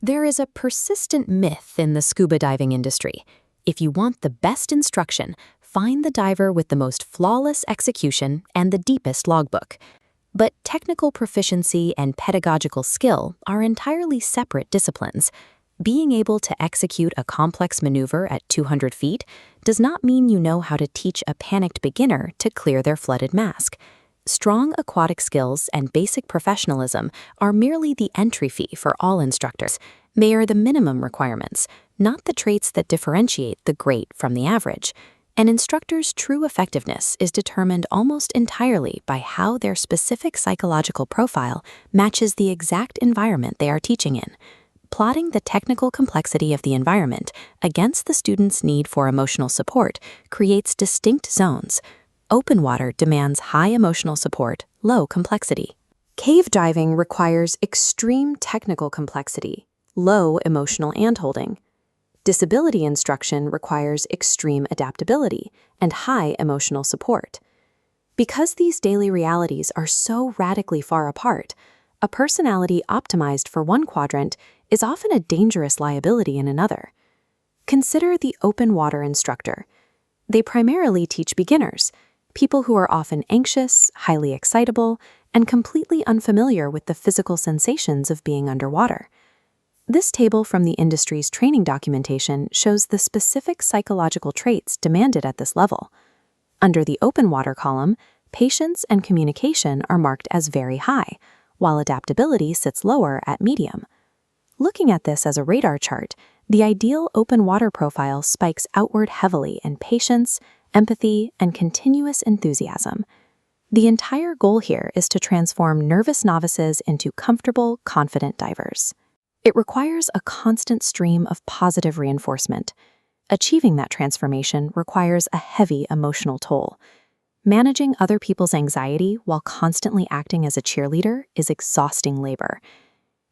There is a persistent myth in the scuba diving industry. If you want the best instruction, find the diver with the most flawless execution and the deepest logbook. But technical proficiency and pedagogical skill are entirely separate disciplines. Being able to execute a complex maneuver at 200 feet does not mean you know how to teach a panicked beginner to clear their flooded mask. Strong aquatic skills and basic professionalism are merely the entry fee for all instructors. They are the minimum requirements, not the traits that differentiate the great from the average. An instructor's true effectiveness is determined almost entirely by how their specific psychological profile matches the exact environment they are teaching in. Plotting the technical complexity of the environment against the student's need for emotional support creates distinct zones. Open water demands high emotional support, low complexity. Cave diving requires extreme technical complexity, low emotional handholding. Disability instruction requires extreme adaptability and high emotional support. Because these daily realities are so radically far apart, a personality optimized for one quadrant is often a dangerous liability in another. Consider the open water instructor. They primarily teach beginners, people who are often anxious, highly excitable, and completely unfamiliar with the physical sensations of being underwater. This table from the industry's training documentation shows the specific psychological traits demanded at this level. Under the open water column, patience and communication are marked as very high, while adaptability sits lower at medium. Looking at this as a radar chart, the ideal open water profile spikes outward heavily in patience, empathy, and continuous enthusiasm. The entire goal here is to transform nervous novices into comfortable, confident divers. It requires a constant stream of positive reinforcement. Achieving that transformation requires a heavy emotional toll. Managing other people's anxiety while constantly acting as a cheerleader is exhausting labor.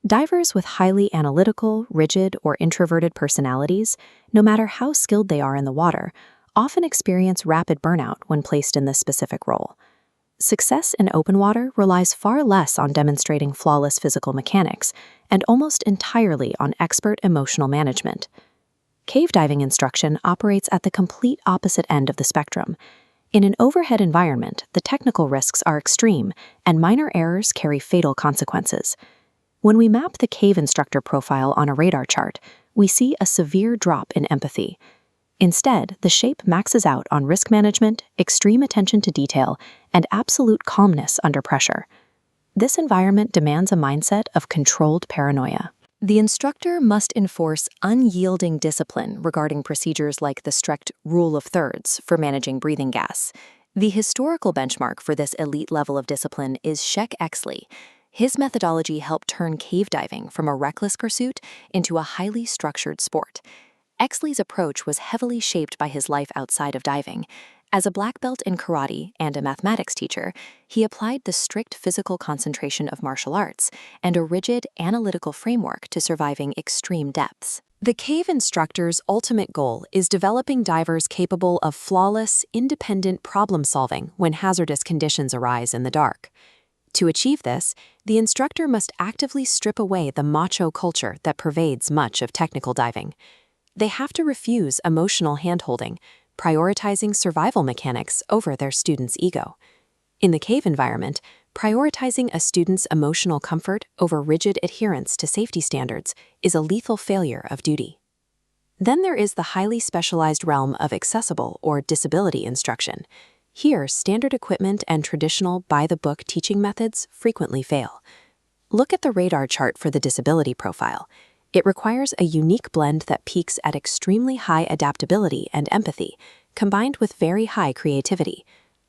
Divers with highly analytical, rigid, or introverted personalities, no matter how skilled they are in the water, often experience rapid burnout when placed in this specific role. Success in open water relies far less on demonstrating flawless physical mechanics and almost entirely on expert emotional management. Cave diving instruction operates at the complete opposite end of the spectrum. In an overhead environment, the technical risks are extreme, and minor errors carry fatal consequences. When we map the cave instructor profile on a radar chart, we see a severe drop in empathy. Instead, the shape maxes out on risk management, extreme attention to detail, and absolute calmness under pressure. This environment demands a mindset of controlled paranoia. The instructor must enforce unyielding discipline regarding procedures like the strict rule of thirds for managing breathing gas. The historical benchmark for this elite level of discipline is Sheck Exley. His methodology helped turn cave diving from a reckless pursuit into a highly structured sport. Exley's approach was heavily shaped by his life outside of diving. As a black belt in karate and a mathematics teacher, he applied the strict physical concentration of martial arts and a rigid analytical framework to surviving extreme depths. The cave instructor's ultimate goal is developing divers capable of flawless, independent problem-solving when hazardous conditions arise in the dark. To achieve this, the instructor must actively strip away the macho culture that pervades much of technical diving. They have to refuse emotional handholding, prioritizing survival mechanics over their student's ego. In the cave environment, prioritizing a student's emotional comfort over rigid adherence to safety standards is a lethal failure of duty. Then there is the highly specialized realm of accessible or disability instruction. Here, standard equipment and traditional by-the-book teaching methods frequently fail. Look at the radar chart for the disability profile. It requires a unique blend that peaks at extremely high adaptability and empathy, combined with very high creativity.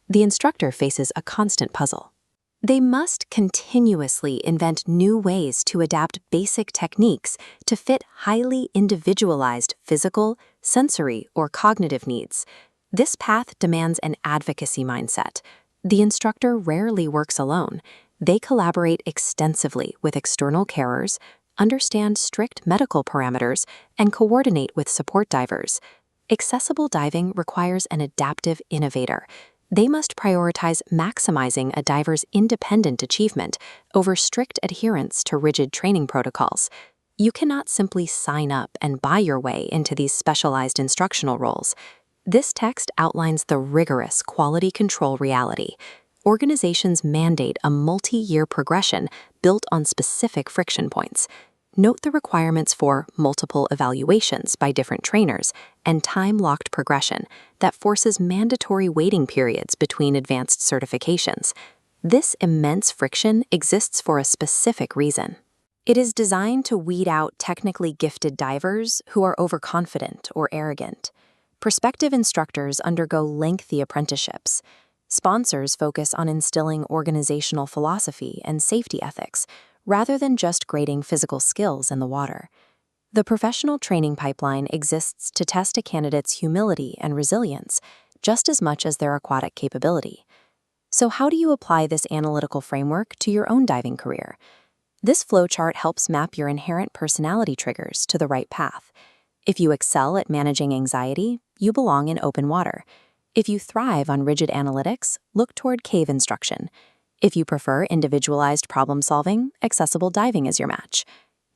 The instructor faces a constant puzzle. They must continuously invent new ways to adapt basic techniques to fit highly individualized physical, sensory, or cognitive needs. This path demands an advocacy mindset. The instructor rarely works alone. They collaborate extensively with external carers, understand strict medical parameters, and coordinate with support divers. Accessible diving requires an adaptive innovator. They must prioritize maximizing a diver's independent achievement over strict adherence to rigid training protocols. You cannot simply sign up and buy your way into these specialized instructional roles. This text outlines the rigorous quality control reality. Organizations mandate a multi-year progression built on specific friction points. Note the requirements for multiple evaluations by different trainers and time-locked progression that forces mandatory waiting periods between advanced certifications. This immense friction exists for a specific reason. It is designed to weed out technically gifted divers who are overconfident or arrogant. Prospective instructors undergo lengthy apprenticeships. Sponsors focus on instilling organizational philosophy and safety ethics, rather than just grading physical skills in the water. The professional training pipeline exists to test a candidate's humility and resilience, just as much as their aquatic capability. So how do you apply this analytical framework to your own diving career? This flowchart helps map your inherent personality triggers to the right path. If you excel at managing anxiety, you belong in open water. If you thrive on rigid analytics, look toward cave instruction. If you prefer individualized problem-solving, accessible diving is your match.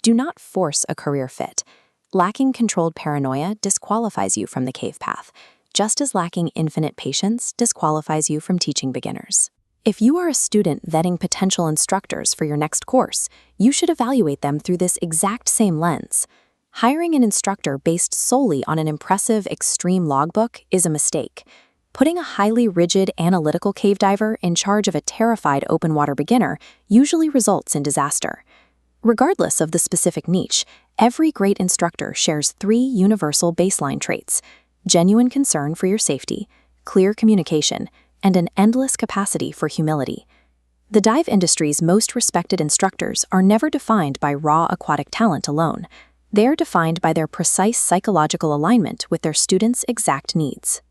Do not force a career fit. Lacking controlled paranoia disqualifies you from the cave path, just as lacking infinite patience disqualifies you from teaching beginners. If you are a student vetting potential instructors for your next course, you should evaluate them through this exact same lens. Hiring an instructor based solely on an impressive extreme logbook is a mistake. Putting a highly rigid analytical cave diver in charge of a terrified open water beginner usually results in disaster. Regardless of the specific niche, every great instructor shares 3 universal baseline traits: genuine concern for your safety, clear communication, and an endless capacity for humility. The dive industry's most respected instructors are never defined by raw aquatic talent alone. They are defined by their precise psychological alignment with their students' exact needs.